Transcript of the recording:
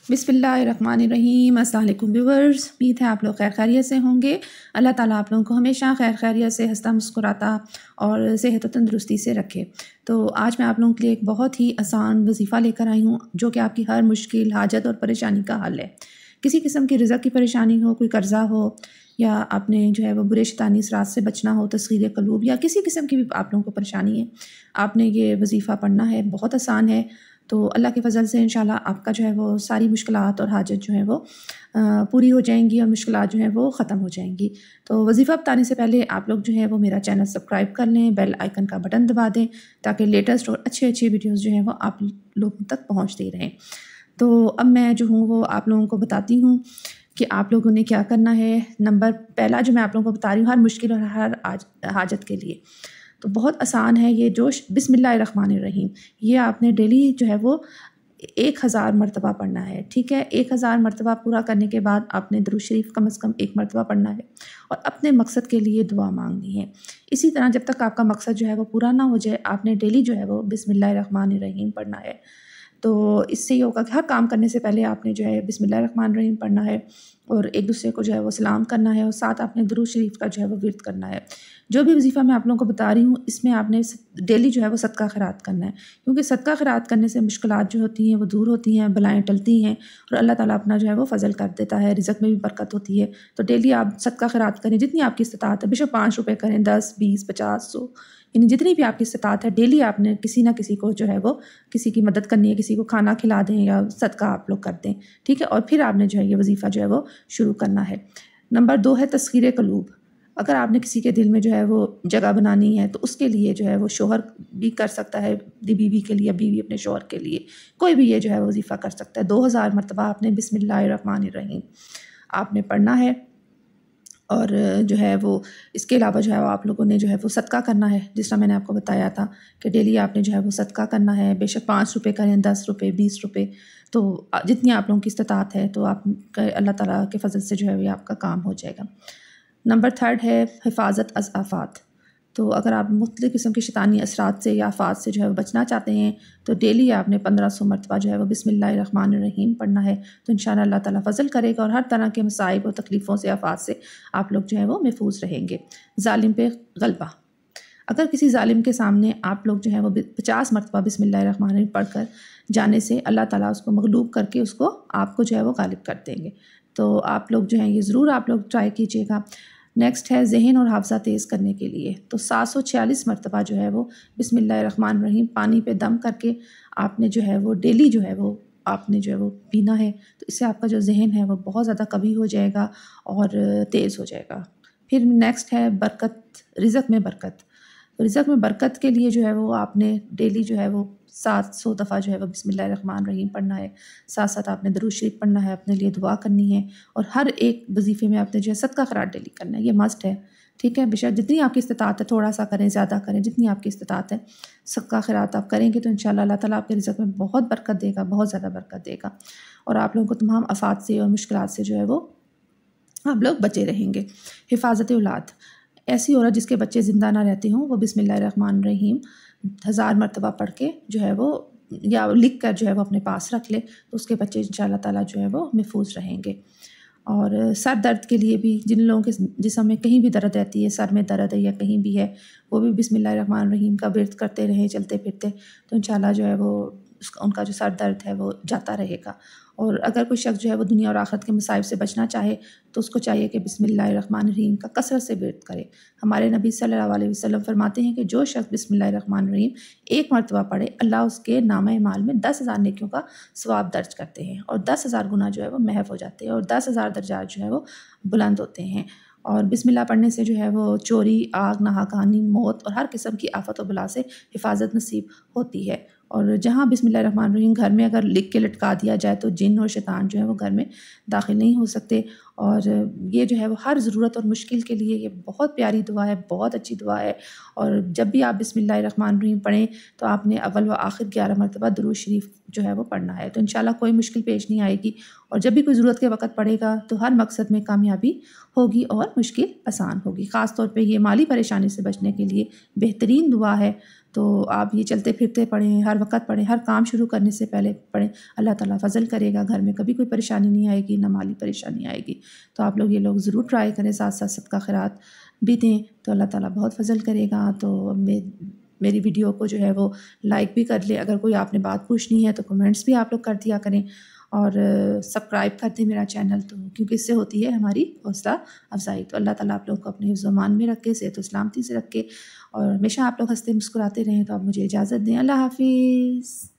बिस्मिल्लाहिर्रहमानिर्रहीम। अस्सलाम वालेकुम व्यूअर्स, उम्मीद है आप लोग खैर खैरियत से होंगे। अल्लाह ताला आप लोगों को हमेशा खैर खैरियत से हंसता मुस्कुराता और सेहत और तंदुरुस्ती से रखे। तो आज मैं आप लोगों के लिए एक बहुत ही आसान वजीफ़ा लेकर आई हूँ जो कि आपकी हर मुश्किल, हाजत और परेशानी का हल है। किसी किस्म की रिज़्क़ की परेशानी हो, कोई कर्ज़ा हो, या आपने जो है वो बुरे शैतानी असरात से बचना हो, तस्ख़ीर क़ुलूब, या किसी किस्म की भी आप लोगों को परेशानी है, आपने ये वजीफ़ा पढ़ना है। बहुत आसान है। तो अल्लाह के फ़ज़ल से इंशाल्लाह आपका जो है वो सारी मुश्किलात और हाजत जो है वो पूरी हो जाएंगी और मुश्किलात जो है वो ख़त्म हो जाएंगी। तो वजीफ़ा बताने से पहले आप लोग जो है वो मेरा चैनल सब्सक्राइब कर लें, बेल आइकन का बटन दबा दें ताकि लेटेस्ट और अच्छी अच्छी वीडियोज़ जो हैं वो आप लोगों तक पहुँचती रहें। तो अब मैं जो हूँ वो आप लोगों को बताती हूँ कि आप लोगों ने क्या करना है। नंबर पहला जो मैं आप लोगों को बता रही हूँ हर मुश्किल और हर हाजत के लिए, तो बहुत आसान है ये। जो बिस्मिल्लाहिर्रहमानिर्रहीम, ये आपने डेली जो है वो 1000 मरतबा पढ़ना है। ठीक है, 1000 मरतबा पूरा करने के बाद आपने दुरूद शरीफ कम से कम 1 मरतबा पढ़ना है और अपने मकसद के लिए दुआ मांगनी है। इसी तरह जब तक आपका मकसद जो है वो पूरा ना हो जाए, आपने डेली जो है वो बिस्मिल्लाहिर्रहमानिर्रहीम पढ़ना है। तो इससे ये होगा कि हर काम करने से पहले आपने जो है बिस्मिल्लाहिर्रहमानिर्रहीम पढ़ना है और एक दूसरे को जो है वो सलाम करना है और साथ आपने दुरूद शरीफ का जो है वो विर्द करना है। जो भी वजीफ़ा मैं आप लोगों को बता रही हूँ इसमें आपने डेली जो है वो सदका खैरात करना है, क्योंकि सदका खैरात करने से मुश्किलात जो होती हैं वो दूर होती हैं, बलाएँ टलती हैं और अल्लाह ताला अपना जो है वो फ़ज़ल कर देता है, रिज़्क़ में भी बरकत होती है। तो डेली आप सदका खैरात करें जितनी आपकी इस्तिताअत है, बेशक 5 रुपये करें, 10, 20, 50, 100, यानी जितनी भी आपकी इस्तिताअत है डेली आपने किसी ना किसी को जो है वो किसी की मदद करनी है, किसी को खाना खिला दें या सदका आप लोग कर दें। ठीक है, और फिर आपने जो है ये वजीफ़ा जो है वो शुरू करना है। नंबर 2 है तस्ख़ीर क़ुलूब। अगर आपने किसी के दिल में जो है वो जगह बनानी है तो उसके लिए जो है वो शोहर भी कर सकता है, बीवी के लिए, बीवी अपने शोहर के लिए, कोई भी ये जो है वजीफ़ा कर सकता है। 2000 मरतबा आपने बिस्मिल्लाहिर्रहमानिर्रहीम आपने पढ़ना है। और जो है वो इसके अलावा जो है वो आप लोगों ने जो है वो सदका करना है, जिस तरह मैंने आपको बताया था कि डेली आपने जो है वो सदका करना है। बेशक 5 रुपये करें, 10 रुपये, 20 रुपये, तो जितनी आप लोगों की इस्तिताअत है तो आप अल्लाह ताला के फ़ज़ल से जो है ये आपका काम हो जाएगा। नंबर 3 है हिफाजत अज़ आफ़ात। तो अगर आप मुख्तलिफ़ किस्म के शैतानी असरात से या आफ़ात से जो है बचना चाहते हैं तो डेली आपने 1500 मरतबा जो है वो बिस्मिल्लाहिर्रहमानिर्रहीम पढ़ना है। तो इंशाअल्लाह अल्लाह ताला फ़ज़ल करेगा और हर तरह के मसाइब और तकलीफ़ों से, आफ़ात से आप लोग जो है वो महफूज रहेंगे। ज़ालिम पे ग़लबा। अगर किसी ज़ालिम के सामने आप लोग जो है वो 50 मरतबा बिस्मिल्लाहिर्रहमानिर्रहीम पढ़ कर जाने से अल्लाह ताला उसको मग़लूब करके उसको आपको जो है वो गालिब कर देंगे। तो आप लोग जो हैं ये ज़रूर आप लोग ट्राई कीजिएगा। नेक्स्ट है ज़हन और हाफ़ज़ा तेज़ करने के लिए, तो 746 मरतबा जो है वो बिस्मिल्लाहिर्रहमानिर्रहीम पानी पे दम करके आपने जो है वो डेली जो है वो आपने जो है वो पीना है। तो इससे आपका जो ज़हन है वो बहुत ज़्यादा कवी हो जाएगा और तेज़ हो जाएगा। फिर नेक्स्ट है बरकत, रिज़्क़ में बरकत। तो रिज़्क़ में बरकत के लिए जो है वो आपने डेली जो है वो 700 दफ़ा जो है वो बिस्मिल्लाहिर्रहमानिर्रहीम पढ़ना है। साथ साथ आपने दुरूद शरीफ पढ़ना है, अपने लिए दुआ करनी है और हर एक वजीफ़े में आपने जो है सदका खैरात डेली करना है। ये मस्ट है। ठीक है, बेशक जितनी आपकी इस्तिताअत है, थोड़ा सा करें, ज़्यादा करें, जितनी आपकी इस्तिताअत है सदका खैरात आप करेंगे तो इंशाअल्लाह अल्लाह ताला आपके रिज़्क़ में बहुत बरकत देगा, बहुत ज़्यादा बरकत देगा और आप लोगों को तमाम आफ़ात से और मुश्किलात से जो है वो आप लोग बचे रहेंगे। हिफाजत औलाद। ऐसी औरत जिसके बच्चे ज़िंदा ना रहते हों वो बिस्मिल्लाहिर्रहमानिर्रहीम 1000 मरतबा पढ़ के जो है वो या लिख कर जो है वो अपने पास रख ले तो उसके बच्चे इंशाअल्लाह ताला जो है वो महफूज रहेंगे। और सर दर्द के लिए भी, जिन लोगों के जिस्म में कहीं भी दर्द रहती है, सर में दर्द है या कहीं भी है, वो भी बिस्मिल्लाहिर्रहमानिर्रहीम का विर्द करते रहें चलते फिरते, तो इंशाअल्लाह जो है वो उनका जो सर दर्द है वो जाता रहेगा। और अगर कोई शख्स जो है वो दुनिया और आखिरत के मसाइब से बचना चाहे तो उसको चाहिए कि बिस्मिल्लाहिर्रहमानिर्रहीम का कसरत से विर्द करे। हमारे नबी सल्लल्लाहु अलैहि वसल्लम फरमाते हैं कि जो शख्स बिस्मिल्लाहिर्रहमानिर्रहीम 1 मरतबा पढ़े, अल्लाह उसके नामे माल में 10,000 नेकियों का सवाब दर्ज करते हैं और 10,000 गुनाह जो है वो महफ़ हो जाते हैं और 10,000 दर्जात जो है वो बुलंद होते हैं। और बिस्मिल्लाह पढ़ने से जो है वो चोरी, आग, नाहकानी, मौत और हर किस्म की आफत और बला से हिफाजत नसीब होती है। और जहाँ बिस्मिल्लाहिर्रहमानिर्रहीम घर में अगर लिख के लटका दिया जाए तो जिन और शैतान जो है वो घर में दाखिल नहीं हो सकते। और ये जो है वो हर ज़रूरत और मुश्किल के लिए ये बहुत प्यारी दुआ है, बहुत अच्छी दुआ है। और जब भी आप बिस्मिल्लाहिर्रहमानिर्रहीम पढ़ें तो आपने अव्वल व आखिर 11 मरतबा दुरूद शरीफ जो है वो पढ़ना है, तो इंशाअल्लाह कोई मुश्किल पेश नहीं आएगी और जब भी कोई ज़रूरत के वक़्त पड़ेगा तो हर मकसद में कामयाबी होगी और मुश्किल आसान होगी। ख़ास तौर पे ये माली परेशानी से बचने के लिए बेहतरीन दुआ है। तो आप ये चलते फिरते पढ़ें, हर वक़्त पढ़ें, हर काम शुरू करने से पहले पढ़ें। अल्लाह ताला फ़ज़ल करेगा, घर में कभी कोई परेशानी नहीं आएगी, ना माली परेशानी आएगी। तो आप लोग ये लोग ज़रूर ट्राई करें, साथ-साथ सदका खैरात भी दें, तो अल्लाह ताला बहुत फ़ज़ल करेगा। तो मेरी वीडियो को जो है वो लाइक भी कर लें। अगर कोई आपने बात पूछनी है तो कमेंट्स भी आप लोग कर दिया करें और सब्सक्राइब कर दें मेरा चैनल, तो क्योंकि इससे होती है हमारी हौसला अफ़ज़ाई। तो अल्लाह ताला आप लोग को अपने हिफ्ज़ व मान में रखे, सेहत व सलामती से रखे और हमेशा आप लोग हँसते मुस्कुराते रहें। तो आप मुझे इजाज़त दें। अल्लाह हाफ़िज़।